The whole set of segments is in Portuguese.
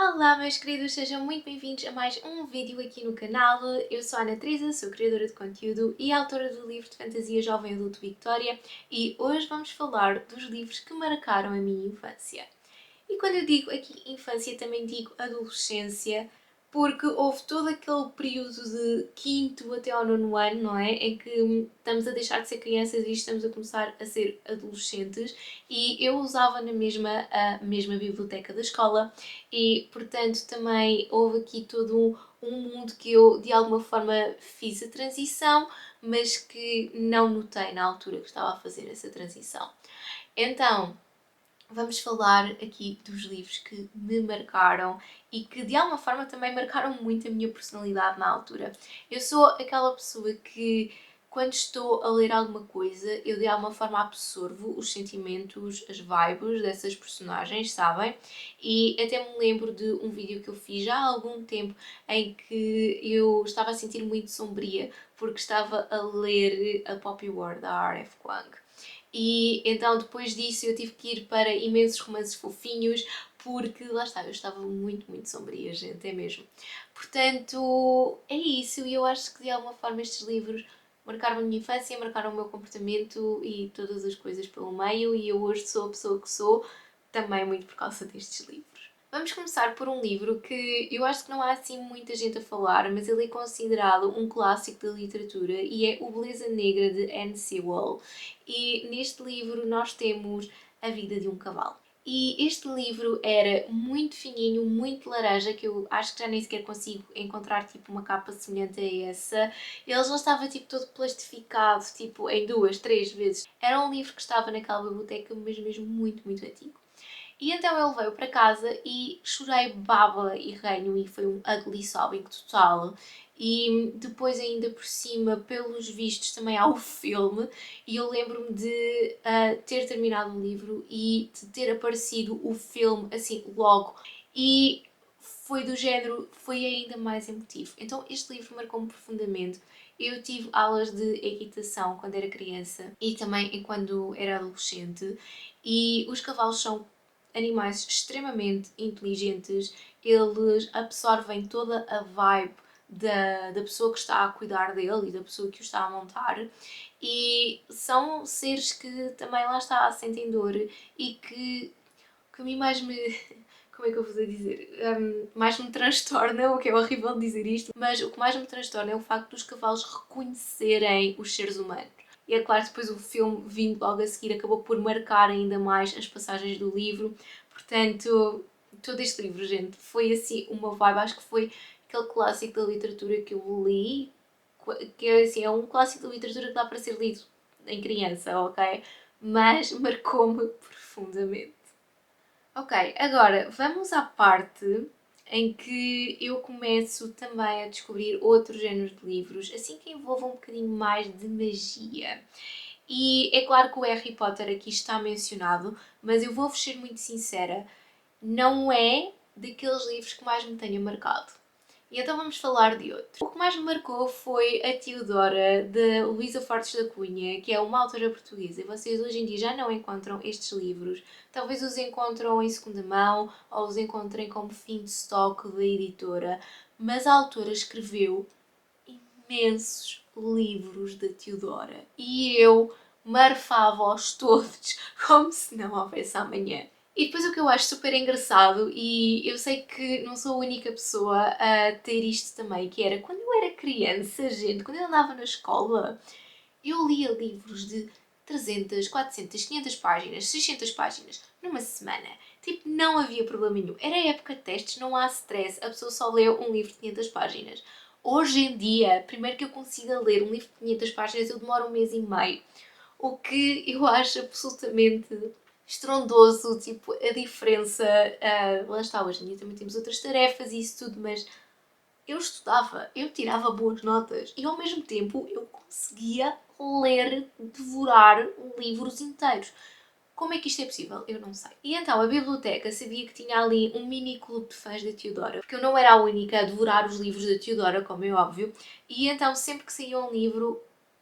Olá meus queridos, sejam muito bem-vindos a mais um vídeo aqui no canal. Eu sou a Ana Teresa, sou criadora de conteúdo e autora do livro de fantasia Jovem Adulto Victoria e hoje vamos falar dos livros que marcaram a minha infância. E quando eu digo aqui infância também digo adolescência, porque houve todo aquele período de quinto até ao nono ano, não é? Em que estamos a deixar de ser crianças e estamos a começar a ser adolescentes e eu usava na mesma a mesma biblioteca da escola e, portanto, também houve aqui todo um mundo que eu de alguma forma fiz a transição, mas que não notei na altura que estava a fazer essa transição. Então, vamos falar aqui dos livros que me marcaram e que de alguma forma também marcaram muito a minha personalidade na altura. Eu sou aquela pessoa que quando estou a ler alguma coisa, eu de alguma forma absorvo os sentimentos, as vibes dessas personagens, sabem? E até me lembro de um vídeo que eu fiz já há algum tempo em que eu estava a sentir muito sombria porque estava a ler a Poppy War da R.F. Kuang. E então depois disso eu tive que ir para imensos romances fofinhos porque lá está, eu estava muito sombria, gente, é mesmo. Portanto, é isso e eu acho que de alguma forma estes livros marcaram a minha infância, marcaram o meu comportamento e todas as coisas pelo meio e eu hoje sou a pessoa que sou também muito por causa destes livros. Vamos começar por um livro que eu acho que não há assim muita gente a falar, mas ele é considerado um clássico da literatura e é O Beleza Negra de Anne Sewell. E neste livro nós temos a vida de um cavalo. E este livro era muito fininho, muito laranja, que eu acho que já nem sequer consigo encontrar tipo uma capa semelhante a essa. Ele já estava tipo todo plastificado, tipo em duas, três vezes. Era um livro que estava naquela biblioteca, mas mesmo muito antigo. E então ele veio para casa e chorei baba e ranho e foi um ugly sobbing total. E depois ainda por cima, pelos vistos, também há o filme e eu lembro-me de ter terminado o livro e de ter aparecido o filme assim logo e foi do género, foi ainda mais emotivo. Então este livro marcou-me profundamente. Eu tive aulas de equitação quando era criança e também quando era adolescente e os cavalos são animais extremamente inteligentes, eles absorvem toda a vibe da pessoa que está a cuidar dele e da pessoa que o está a montar e são seres que também lá está, sentem dor e que a mim mais me... como é que eu vos ia dizer? Mais me transtorna, o que é horrível dizer isto, mas o que mais me transtorna é o facto dos cavalos reconhecerem os seres humanos. E é claro, depois o filme, vindo logo a seguir, acabou por marcar ainda mais as passagens do livro. Portanto, todo este livro, gente, foi assim uma vibe. Acho que foi aquele clássico da literatura que eu li, que é assim, é um clássico da literatura que dá para ser lido em criança, ok? Mas marcou-me profundamente. Ok, agora vamos à parte em que eu começo também a descobrir outros géneros de livros, assim que envolvam um bocadinho mais de magia. E é claro que o Harry Potter aqui está mencionado, mas eu vou-vos ser muito sincera, não é daqueles livros que mais me tenha marcado. E então vamos falar de outro. O que mais me marcou foi a Teodora, de Luísa Fortes da Cunha, que é uma autora portuguesa. E vocês hoje em dia já não encontram estes livros. Talvez os encontram em segunda mão ou os encontrem como fim de estoque da editora. Mas a autora escreveu imensos livros da Teodora. E eu marfava-os todos como se não houvesse amanhã. E depois o que eu acho super engraçado, e eu sei que não sou a única pessoa a ter isto também, que era quando eu era criança, gente, quando eu andava na escola, eu lia livros de 300, 400, 500 páginas, 600 páginas numa semana. Tipo, não havia problema nenhum. Era época de testes, não há stress, a pessoa só lê um livro de 500 páginas. Hoje em dia, primeiro que eu consiga ler um livro de 500 páginas, eu demoro um mês e meio. O que eu acho absolutamente estrondoso, tipo, a diferença. Lá está, hoje em dia também temos outras tarefas e isso tudo, mas eu estudava, eu tirava boas notas e ao mesmo tempo eu conseguia ler, devorar livros inteiros. Como é que isto é possível? Eu não sei. E então a biblioteca sabia que tinha ali um mini clube de fãs da Teodora, porque eu não era a única a devorar os livros da Teodora, como é óbvio, e então sempre que saía um livro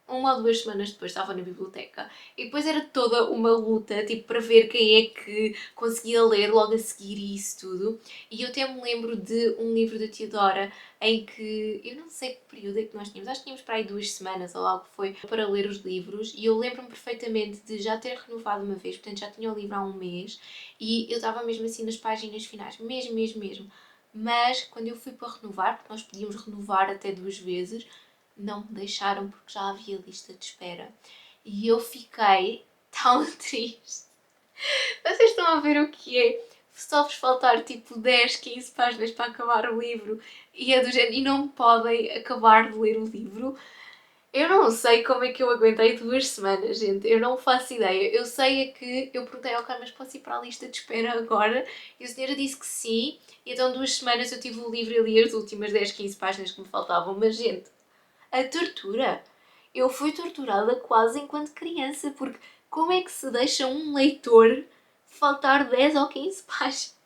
uma ou 2 semanas depois estava na biblioteca e depois era toda uma luta, tipo, para ver quem é que conseguia ler logo a seguir e isso tudo. E eu até me lembro de um livro da Teodora em que, eu não sei que período é que nós tínhamos, acho que tínhamos para aí 2 semanas ou algo que foi para ler os livros e eu lembro-me perfeitamente de já ter renovado uma vez, portanto já tinha o livro há um mês e eu estava mesmo assim nas páginas finais, mesmo, mesmo, mesmo. Mas quando eu fui para renovar, porque nós podíamos renovar até 2 vezes, não me deixaram porque já havia lista de espera. E eu fiquei tão triste. Vocês estão a ver o que é? Só vos faltar tipo 10, 15 páginas para acabar o livro e é do género, e não podem acabar de ler o livro. Eu não sei como é que eu aguentei 2 semanas, gente. Eu não faço ideia. Eu sei é que eu perguntei ao cara, mas posso ir para a lista de espera agora? E a senhora disse que sim. E então 2 semanas eu tive o livro e li as últimas 10, 15 páginas que me faltavam. Mas, gente, a tortura. Eu fui torturada quase enquanto criança, porque como é que se deixa um leitor faltar 10 ou 15 páginas?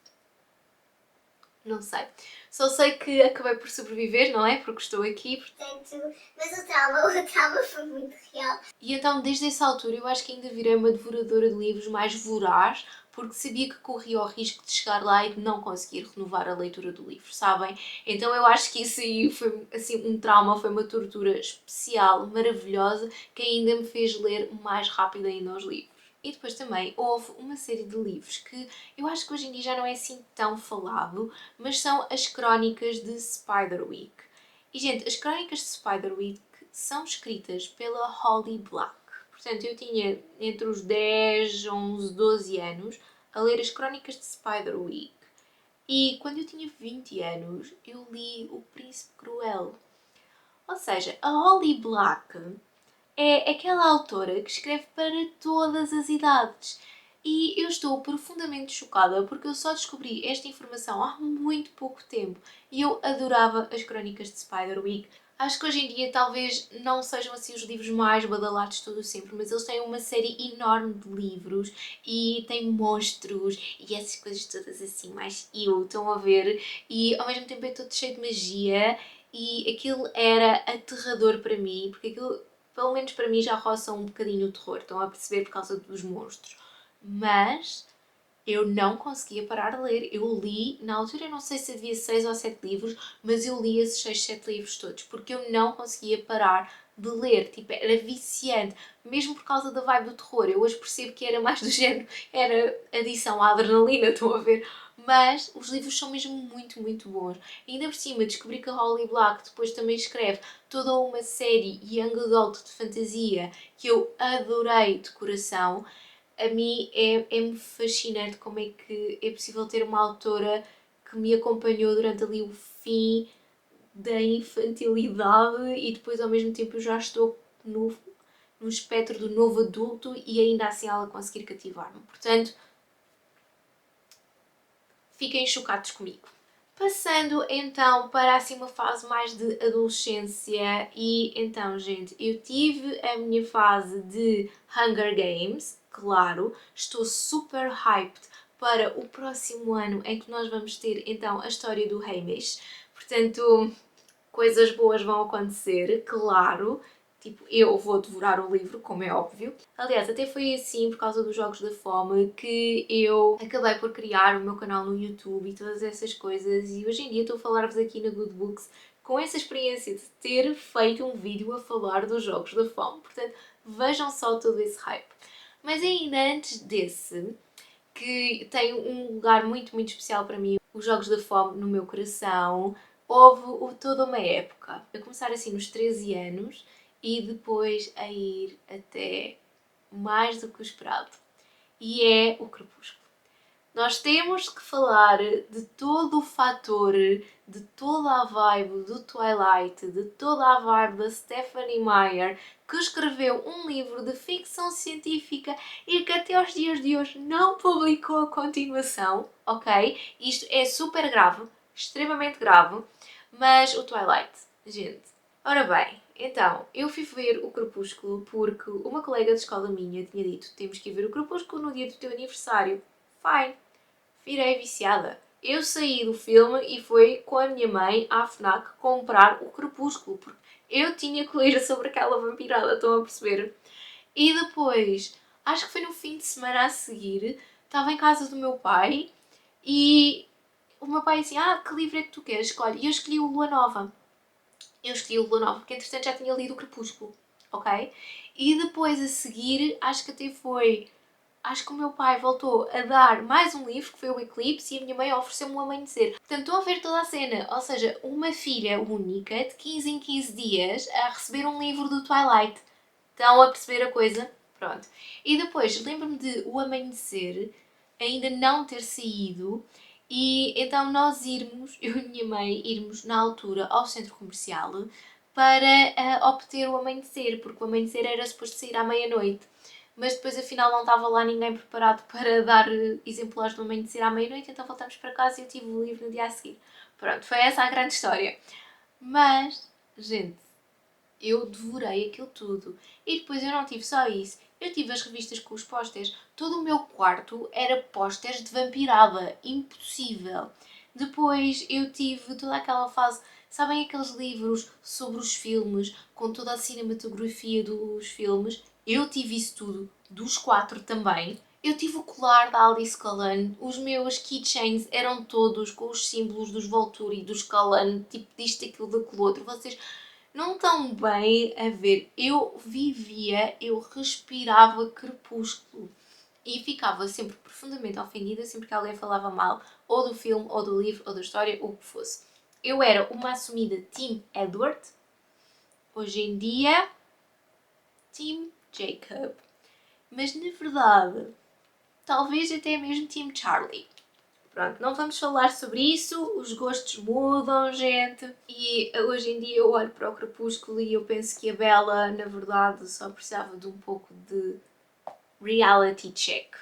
Não sei. Só sei que acabei por sobreviver, não é? Porque estou aqui. Portanto, mas o trauma foi muito real. E então, desde essa altura, eu acho que ainda virei uma devoradora de livros mais voraz, porque sabia que corria o risco de chegar lá e de não conseguir renovar a leitura do livro, sabem? Então eu acho que isso aí foi assim um trauma, foi uma tortura especial, maravilhosa, que ainda me fez ler mais rápido ainda os livros. E depois também houve uma série de livros que eu acho que hoje em dia já não é assim tão falado, mas são as crónicas de Spiderwick. E gente, as crónicas de Spiderwick são escritas pela Holly Black. Portanto, eu tinha entre os 10, 11, 12 anos a ler as crónicas de Spiderwick. E quando eu tinha 20 anos, eu li O Príncipe Cruel. Ou seja, a Holly Black é aquela autora que escreve para todas as idades. E eu estou profundamente chocada porque eu só descobri esta informação há muito pouco tempo e eu adorava as crónicas de Spiderwick. Acho que hoje em dia talvez não sejam assim os livros mais badalados de todo o sempre, mas eles têm uma série enorme de livros e têm monstros e essas coisas todas assim mais estão a ver, e ao mesmo tempo é todo cheio de magia e aquilo era aterrador para mim, porque aquilo pelo menos para mim já roça um bocadinho o terror, estão a perceber, por causa dos monstros. Mas eu não conseguia parar de ler. Eu li, na altura eu não sei se havia 6 ou 7 livros, mas eu li esses 6, 7 livros todos, porque eu não conseguia parar de ler, tipo, era viciante, mesmo por causa da vibe do terror. Eu hoje percebo que era mais do género, era adição à adrenalina, estão a ver? Mas os livros são mesmo muito, muito bons. E ainda por cima, descobri que a Holly Black depois também escreve toda uma série Young Adult de fantasia que eu adorei de coração. A mim é-me fascinante como é que é possível ter uma autora que me acompanhou durante ali o fim da infantilidade e depois ao mesmo tempo eu já estou no espectro do novo adulto e ainda assim ela conseguir cativar-me. Portanto, fiquem chocados comigo. Passando então para assim uma fase mais de adolescência e então, gente, eu tive a minha fase de Hunger Games, claro, estou super hyped para o próximo ano em que nós vamos ter então a história do Hamish, portanto, coisas boas vão acontecer, claro. Tipo, eu vou devorar o livro, como é óbvio. Aliás, até foi assim, por causa dos Jogos da Fome, que eu acabei por criar o meu canal no YouTube e todas essas coisas. E hoje em dia estou a falar-vos aqui na Good Books com essa experiência de ter feito um vídeo a falar dos Jogos da Fome. Portanto, vejam só todo esse hype. Mas ainda antes desse, que tem um lugar muito, muito especial para mim, os Jogos da Fome no meu coração, houve toda uma época, a começar assim nos 13 anos e depois a ir até mais do que o esperado. E é o Crepúsculo. Nós temos que falar de todo o fator, de toda a vibe do Twilight, de toda a vibe da Stephenie Meyer, que escreveu um livro de ficção científica e que até aos dias de hoje não publicou a continuação, ok? Isto é super grave, extremamente grave, mas o Twilight, gente. Ora bem, então, eu fui ver o Crepúsculo porque uma colega de escola minha tinha dito: temos que ir ver o Crepúsculo no dia do teu aniversário. Fine. Virei viciada. Eu saí do filme e fui com a minha mãe à FNAC comprar o Crepúsculo, porque eu tinha que ler sobre aquela vampirada, estão a perceber? E depois, acho que foi no fim de semana a seguir, estava em casa do meu pai e o meu pai assim, que livro é que tu queres? Escolhe. E eu escolhi o Lua Nova. Eu escolhi o Lua Nova, porque entretanto já tinha lido o Crepúsculo, ok? E depois a seguir, acho que até foi... Acho que o meu pai voltou a dar mais um livro, que foi o Eclipse, e a minha mãe ofereceu-me o Amanhecer. Portanto, estão a ver toda a cena. Ou seja, uma filha única, de 15 em 15 dias, a receber um livro do Twilight. Estão a perceber a coisa? Pronto. E depois, lembro-me de O Amanhecer ainda não ter saído e então nós irmos, eu e a minha mãe, irmos na altura ao centro comercial para obter o Amanhecer, porque o Amanhecer era suposto sair à meia-noite. Mas depois afinal não estava lá ninguém preparado para dar exemplares do Amanhecer à meia-noite, então voltamos para casa e eu tive o livro no dia a seguir. Pronto, foi essa a grande história. Mas, gente, eu devorei aquilo tudo. E depois eu não tive só isso. Eu tive as revistas com os pósteres. Todo o meu quarto era pósteres de vampirada. Impossível. Depois eu tive toda aquela fase... Sabem aqueles livros sobre os filmes, com toda a cinematografia dos filmes? Eu tive isso tudo. Dos 4 também. Eu tive o colar da Alice Cullen, os meus keychains eram todos com os símbolos dos Volturi, dos Cullen, tipo disto, aquilo, daquilo outro. Vocês não tão bem a ver. Eu vivia, eu respirava Crepúsculo e ficava sempre profundamente ofendida sempre que alguém falava mal ou do filme, ou do livro, ou da história, ou o que fosse. Eu era uma assumida Team Edward, hoje em dia Team Jacob, mas na verdade talvez até mesmo Team Charlie. Pronto, não vamos falar sobre isso, os gostos mudam, gente. E hoje em dia eu olho para o Crepúsculo e eu penso que a Bella, na verdade, só precisava de um pouco de reality check.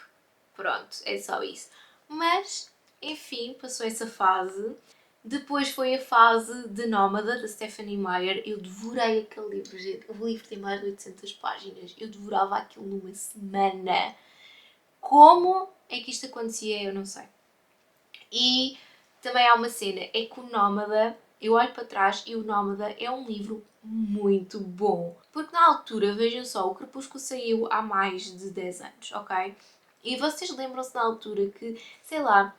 Pronto, é só isso. Mas, enfim, passou essa fase. Depois foi a fase de Nómada, da Stephanie Meyer. Eu devorei aquele livro, gente. O livro tem mais de 800 páginas. Eu devorava aquilo numa semana. Como é que isto acontecia? Eu não sei. E também há uma cena, é que o Nómada, eu olho para trás e o Nómada é um livro muito bom. Porque na altura, vejam só, o Crepúsculo saiu há mais de 10 anos, ok? E vocês lembram-se na altura que, sei lá,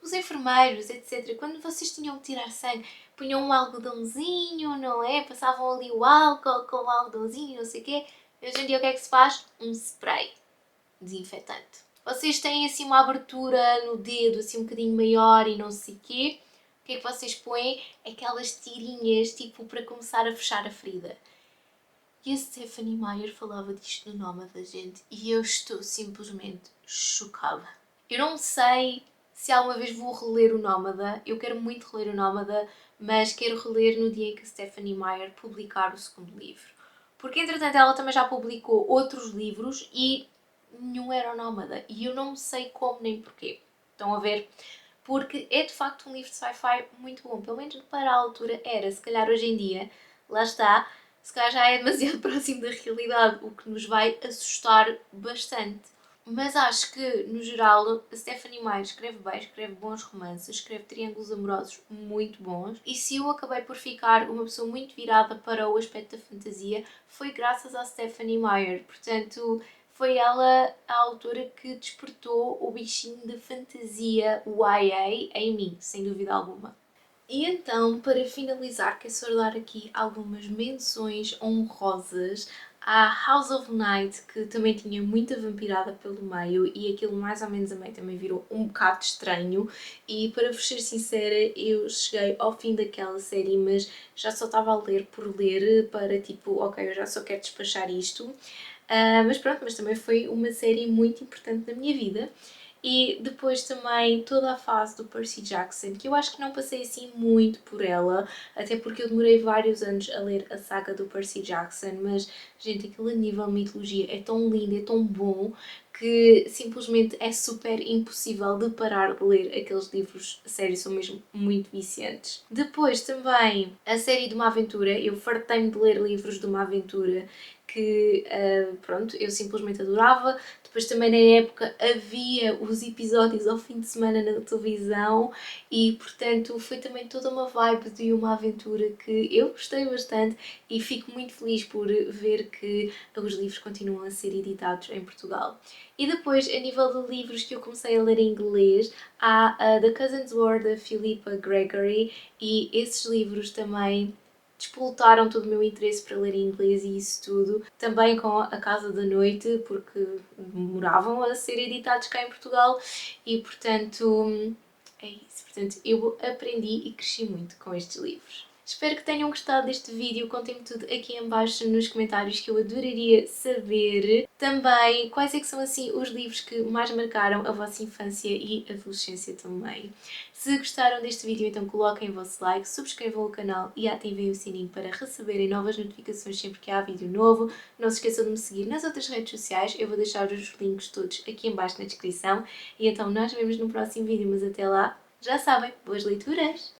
os enfermeiros, etc., quando vocês tinham de tirar sangue, punham um algodãozinho, não é? Passavam ali o álcool com o algodãozinho, não sei o quê. E hoje em dia o que é que se faz? Um spray desinfetante. Vocês têm assim uma abertura no dedo assim um bocadinho maior e não sei o quê. O que é que vocês põem? Aquelas tirinhas tipo para começar a fechar a ferida. E a Stephanie Meyer falava disto no Nómada, gente, e eu estou simplesmente chocada. Eu não sei se alguma vez vou reler o Nómada, eu quero muito reler o Nómada, mas quero reler no dia em que a Stephanie Meyer publicar o segundo livro. Porque entretanto ela também já publicou outros livros e nenhum era o Nómada. E eu não sei como nem porquê. Estão a ver? Porque é de facto um livro de sci-fi muito bom. Pelo menos para a altura era. Se calhar hoje em dia, lá está, se calhar já é demasiado próximo da realidade, o que nos vai assustar bastante. Mas acho que, no geral, a Stephanie Meyer escreve bem, escreve bons romances, escreve triângulos amorosos muito bons. E se eu acabei por ficar uma pessoa muito virada para o aspecto da fantasia, foi graças à Stephanie Meyer. Portanto, foi ela a autora que despertou o bichinho de fantasia YA em mim, sem dúvida alguma. E então, para finalizar, quero só dar aqui algumas menções honrosas à House of Night, que também tinha muita vampirada pelo meio e aquilo mais ou menos a meio também virou um bocado estranho. E para vos ser sincera, eu cheguei ao fim daquela série, mas já só estava a ler por ler, para tipo, ok, eu já só quero despachar isto. Mas pronto, mas também foi uma série muito importante na minha vida. E depois também toda a fase do Percy Jackson, que eu acho que não passei assim muito por ela, até porque eu demorei vários anos a ler a saga do Percy Jackson, mas, gente, aquilo a nível de mitologia é tão lindo, é tão bom, que simplesmente é super impossível de parar de ler aqueles livros, a sério, são mesmo muito viciantes. Depois também a série de uma aventura, eu fartei-me de ler livros de uma aventura que, pronto, eu simplesmente adorava. Depois também na época havia os episódios ao fim de semana na televisão e, portanto, foi também toda uma vibe de uma aventura que eu gostei bastante e fico muito feliz por ver que os livros continuam a ser editados em Portugal. E depois, a nível de livros que eu comecei a ler em inglês, há The Cousins War, da Philippa Gregory, e esses livros também despoltaram todo o meu interesse para ler em inglês e isso tudo. Também com A Casa da Noite, porque demoravam a ser editados cá em Portugal e, portanto, é isso. Portanto, eu aprendi e cresci muito com estes livros. Espero que tenham gostado deste vídeo, contem-me tudo aqui em baixo nos comentários que eu adoraria saber. Também quais é que são assim os livros que mais marcaram a vossa infância e adolescência também. Se gostaram deste vídeo então coloquem o vosso like, subscrevam o canal e ativem o sininho para receberem novas notificações sempre que há vídeo novo. Não se esqueçam de me seguir nas outras redes sociais, eu vou deixar os links todos aqui em baixo na descrição. E então nós vemos no próximo vídeo, mas até lá, já sabem, boas leituras!